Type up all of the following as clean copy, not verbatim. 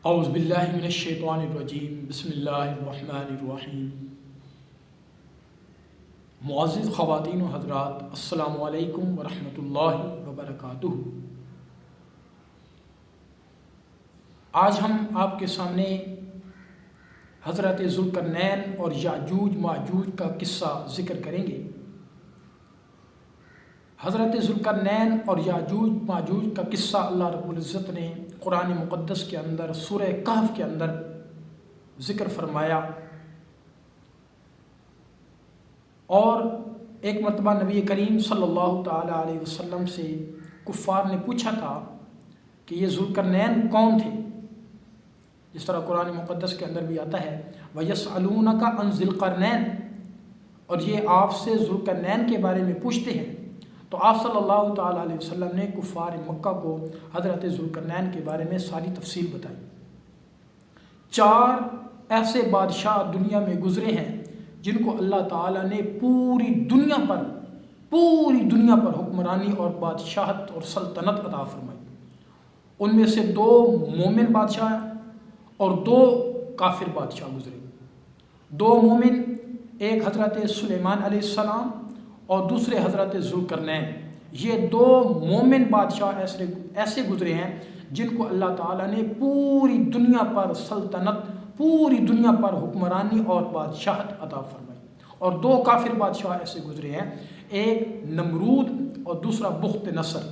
اعوذ باللہ من الشیطان الرجیم بسم اللہ الرحمن الرحیم۔ معزز خواتین و حضرات، السلام علیکم ورحمۃ اللہ وبرکاتہ۔ آج ہم آپ کے سامنے حضرت ذوالقرنین اور یاجوج ماجوج کا قصہ ذکر کریں گے۔ حضرت ذوالقرنین اور یاجوج ماجوج کا قصہ اللہ رب العزت نے قرآن مقدس کے اندر سورہ کہف کے اندر ذکر فرمایا، اور ایک مرتبہ نبی کریم صلی اللہ تعالیٰ علیہ وسلم سے کفار نے پوچھا تھا کہ یہ ذوالقرنین کون تھے، جس طرح قرآن مقدس کے اندر بھی آتا ہے وَيَسْأَلُونَكَ عَنْ ذِي الْقَرْنَيْنِ، اور یہ آپ سے ذوالقرنین کے بارے میں پوچھتے ہیں۔ تو آپ صلی اللہ تعالیٰ علیہ وسلم نے کفار مکہ کو حضرت ذوالقرنین کے بارے میں ساری تفصیل بتائی۔ 4 ایسے بادشاہ دنیا میں گزرے ہیں جن کو اللہ تعالیٰ نے پوری دنیا پر حکمرانی اور بادشاہت اور سلطنت عطا فرمائی۔ ان میں سے 2 مومن بادشاہ اور 2 کافر بادشاہ گزرے۔ 2 مومن، ایک حضرت سلیمان علیہ السلام اور دوسرے حضرت ذوالقرنین۔ یہ 2 مومن بادشاہ ایسے گزرے ہیں جن کو اللہ تعالیٰ نے پوری دنیا پر سلطنت، پوری دنیا پر حکمرانی اور بادشاہت عطا فرمائی۔ اور 2 کافر بادشاہ ایسے گزرے ہیں، ایک نمرود اور دوسرا بخت نصر۔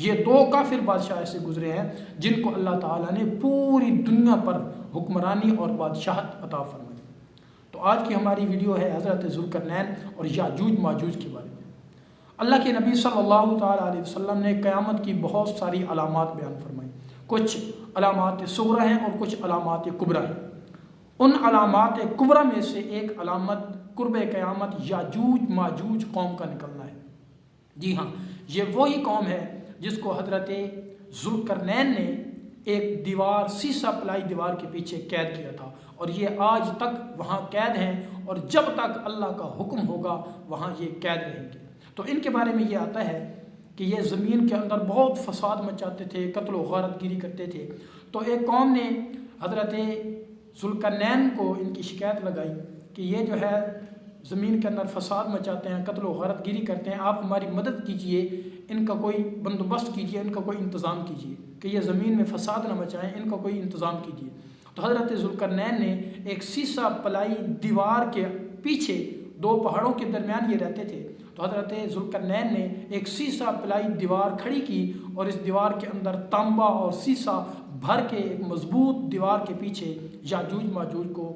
یہ 2 کافر بادشاہ ایسے گزرے ہیں جن کو اللہ تعالیٰ نے پوری دنیا پر حکمرانی اور بادشاہت عطا فرمائی۔ تو آج کی ہماری ویڈیو ہے حضرت ذوالقرنین اور یاجوج ماجوج کے بارے میں۔ اللہ کے نبی صلی اللہ تعالیٰ علیہ وسلم نے قیامت کی بہت ساری علامات بیان فرمائی۔ کچھ علامات صغریٰ ہیں اور کچھ علامات کبریٰ ہیں۔ ان علامات کبریٰ میں سے ایک علامت قرب قیامت یاجوج ماجوج قوم کا نکلنا ہے۔ جی ہاں، یہ وہی قوم ہے جس کو حضرت ذوالقرنین نے ایک دیوار، سیسہ پلائی دیوار کے پیچھے قید کیا تھا، اور یہ آج تک وہاں قید ہیں، اور جب تک اللہ کا حکم ہوگا وہاں یہ قید رہیں گے۔ تو ان کے بارے میں یہ آتا ہے کہ یہ زمین کے اندر بہت فساد مچاتے تھے، قتل و غارت گیری کرتے تھے۔ تو ایک قوم نے حضرت ذوالقرنین کو ان کی شکایت لگائی کہ یہ جو ہے زمین کے اندر فساد مچاتے ہیں، قتل و غارت گیری کرتے ہیں، آپ ہماری مدد کیجئے، ان کا کوئی بندوبست کیجئے، ان کا کوئی انتظام کیجئے کہ یہ زمین میں فساد نہ مچائیں، ان کا کوئی انتظام کیجئے۔ تو حضرت ذوالقرنین نے ایک سیسہ پلائی دیوار کے پیچھے، 2 پہاڑوں کے درمیان یہ رہتے تھے، تو حضرت ذوالقرنین نے ایک سیسہ پلائی دیوار کھڑی کی، اور اس دیوار کے اندر تانبا اور سیسہ بھر کے ایک مضبوط دیوار کے پیچھے یاجوج ماجوج کو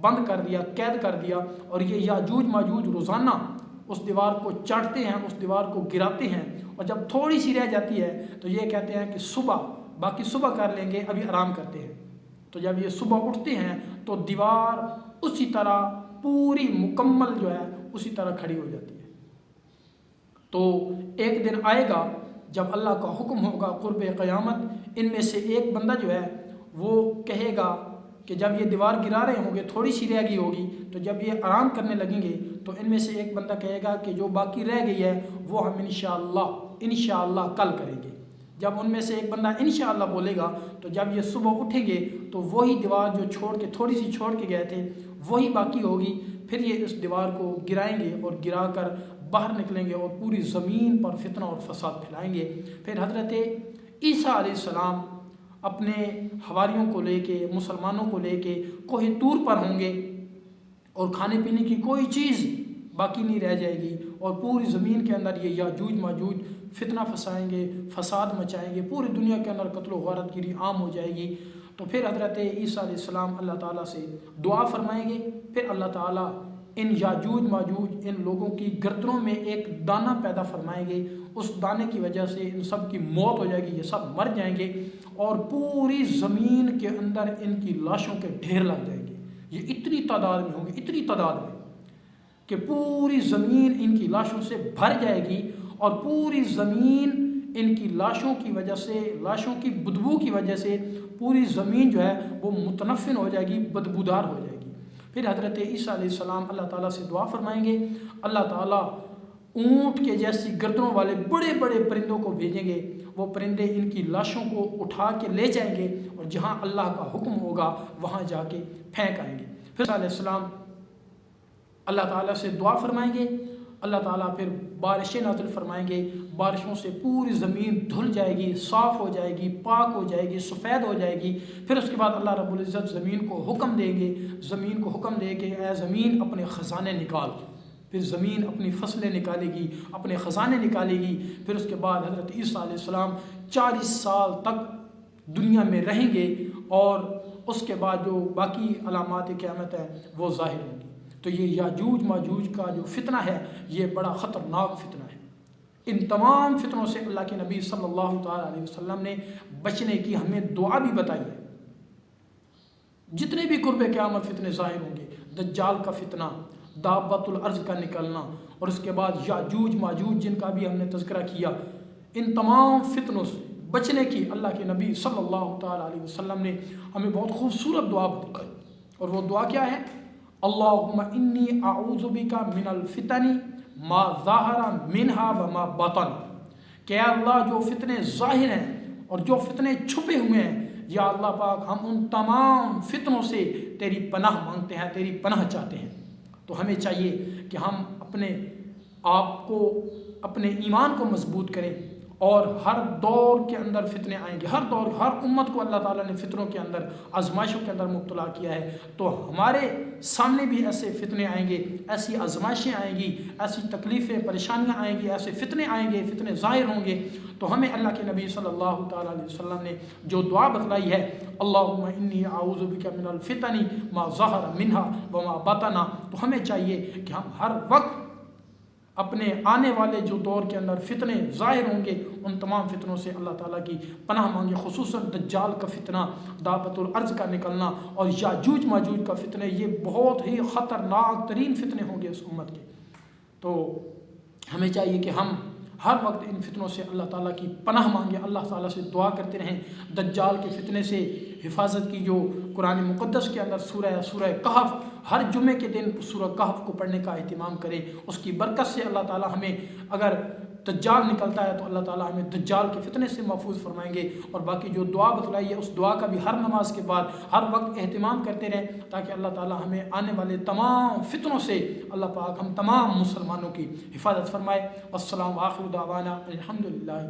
بند کر دیا، قید کر دیا۔ اور یہ یاجوج ماجوج روزانہ اس دیوار کو چاٹتے ہیں، اس دیوار کو گراتے ہیں، اور جب تھوڑی سی رہ جاتی ہے تو یہ کہتے ہیں کہ باقی صبح کر لیں گے، ابھی آرام کرتے ہیں۔ تو جب یہ صبح اٹھتے ہیں تو دیوار اسی طرح پوری مکمل جو ہے اسی طرح کھڑی ہو جاتی ہے۔ تو ایک دن آئے گا جب اللہ کا حکم ہوگا قرب قیامت، ان میں سے ایک بندہ جو ہے وہ کہے گا کہ جب یہ دیوار گرا رہے ہوں گے، تھوڑی سی رہ گئی ہوگی، تو جب یہ آرام کرنے لگیں گے تو ان میں سے ایک بندہ کہے گا کہ جو باقی رہ گئی ہے وہ ہم انشاءاللہ کل کریں گے۔ جب ان میں سے ایک بندہ انشاءاللہ بولے گا تو جب یہ صبح اٹھیں گے تو وہی دیوار جو تھوڑی سی چھوڑ کے گئے تھے وہی باقی ہوگی۔ پھر یہ اس دیوار کو گرائیں گے اور گرا کر باہر نکلیں گے اور پوری زمین پر فتنہ اور فساد پھیلائیں گے۔ پھر حضرت عیسیٰ علیہ السلام اپنے حواریوں کو لے کے، مسلمانوں کو لے کے کوہ طور پر ہوں گے، اور کھانے پینے کی کوئی چیز باقی نہیں رہ جائے گی، اور پوری زمین کے اندر یہ یاجوج ماجوج فتنہ پھسائیں گے، فساد مچائیں گے، پوری دنیا کے اندر قتل و غارت گیری عام ہو جائے گی۔ تو پھر حضرت عیسیٰ علیہ السلام اللہ تعالیٰ سے دعا فرمائیں گے، پھر اللہ تعالیٰ ان یاجوج ماجوج، ان لوگوں کی گردنوں میں ایک دانہ پیدا فرمائیں گے، اس دانے کی وجہ سے ان سب کی موت ہو جائے گی، یہ سب مر جائیں گے، اور پوری زمین کے اندر ان کی لاشوں کے ڈھیر لگ جائیں گے۔ یہ اتنی تعداد میں ہوں گے، اتنی تعداد میں کہ پوری زمین ان کی لاشوں سے بھر جائے گی، اور پوری زمین ان کی لاشوں کی وجہ سے، لاشوں کی بدبو کی وجہ سے پوری زمین جو ہے وہ متنفن ہو جائے گی، بدبودار ہو جائے گی۔ پھر حضرت عیسیٰ علیہ السلام اللہ تعالیٰ سے دعا فرمائیں گے، اللہ تعالیٰ اونٹ کے جیسی گردنوں والے بڑے بڑے پرندوں کو بھیجیں گے، وہ پرندے ان کی لاشوں کو اٹھا کے لے جائیں گے اور جہاں اللہ کا حکم ہوگا وہاں جا کے پھینک آئیں گے۔ پھر علیہ السلام اللہ تعالیٰ سے دعا فرمائیں گے، اللہ تعالیٰ پھر بارشیں نازل فرمائیں گے، بارشوں سے پوری زمین دھل جائے گی، صاف ہو جائے گی، پاک ہو جائے گی، سفید ہو جائے گی۔ پھر اس کے بعد اللہ رب العزت زمین کو حکم دیں گے، زمین کو حکم دے کہ اے زمین اپنے خزانے نکال۔ پھر زمین اپنی فصلیں نکالے گی، اپنے خزانے نکالے گی۔ پھر اس کے بعد حضرت عیسیٰ علیہ السلام 40 سال تک دنیا میں رہیں گے اور اس کے بعد جو باقی علامات قیامت ہیں وہ ظاہر ہوں گی۔ تو یہ یاجوج ماجوج کا جو فتنہ ہے یہ بڑا خطرناک فتنہ ہے۔ ان تمام فتنوں سے اللہ کے نبی صلی اللہ تعالیٰ علیہ وسلم نے بچنے کی ہمیں دعا بھی بتائی ہے۔ جتنے بھی قرب قیامت فتنے ظاہر ہوں گے، دجال کا فتنہ، دابۃ الارض کا نکلنا، اور اس کے بعد یاجوج ماجوج جن کا بھی ہم نے تذکرہ کیا، ان تمام فتنوں سے بچنے کی اللہ کے نبی صلی اللہ تعالیٰ علیہ وسلم نے ہمیں بہت خوبصورت دعا بتائی۔ اور وہ دعا کیا ہے؟ اللہم انی اعوذ بک من الفتن ما ظاہر منہا وما بطن، کہ اللہ جو فتنے ظاہر ہیں اور جو فتنے چھپے ہوئے ہیں، یا اللہ پاک ہم ان تمام فتنوں سے تیری پناہ مانگتے ہیں، تیری پناہ چاہتے ہیں۔ تو ہمیں چاہیے کہ ہم اپنے آپ کو، اپنے ایمان کو مضبوط کریں، اور ہر دور کے اندر فتنے آئیں گے، ہر دور، ہر امت کو اللہ تعالیٰ نے فتنوں کے اندر، آزمائشوں کے اندر مبتلا کیا ہے۔ تو ہمارے سامنے بھی ایسے فتنے آئیں گے، ایسی آزمائشیں آئیں گی، ایسی تکلیفیں پریشانیاں آئیں گی، ایسے فتنے آئیں گے، فتنے ظاہر ہوں گے۔ تو ہمیں اللہ کے نبی صلی اللہ تعالیٰ علیہ وسلم نے جو دعا بتلائی ہے، اللہم انی اعوذ بک من الفتن ما ظہر منہا وما بطن، تو ہمیں چاہیے کہ ہم ہر وقت اپنے آنے والے جو دور کے اندر فتنے ظاہر ہوں گے ان تمام فتنوں سے اللہ تعالیٰ کی پناہ مانگے، خصوصاً دجال کا فتنہ، دابۃ الارض کا نکلنا اور یاجوج ماجوج کا فتنہ، یہ بہت ہی خطرناک ترین فتنے ہوں گے اس امت کے۔ تو ہمیں چاہیے کہ ہم ہر وقت ان فتنوں سے اللہ تعالیٰ کی پناہ مانگیں، اللہ تعالیٰ سے دعا کرتے رہیں۔ دجال کے فتنے سے حفاظت کی جو قرآن مقدس کے اندر سورہ کہف، ہر جمعے کے دن سورہ کہف کو پڑھنے کا اہتمام کریں، اس کی برکت سے اللہ تعالیٰ ہمیں، اگر دجال نکلتا ہے تو اللہ تعالیٰ ہمیں دجال کے فتنے سے محفوظ فرمائیں گے۔ اور باقی جو دعا بتلائی ہے اس دعا کا بھی ہر نماز کے بعد ہر وقت اہتمام کرتے رہیں، تاکہ اللہ تعالیٰ ہمیں آنے والے تمام فتنوں سے اللہ پاک ہم تمام مسلمانوں کی حفاظت فرمائے۔ والسلام آخر دعوانا الحمدللہ۔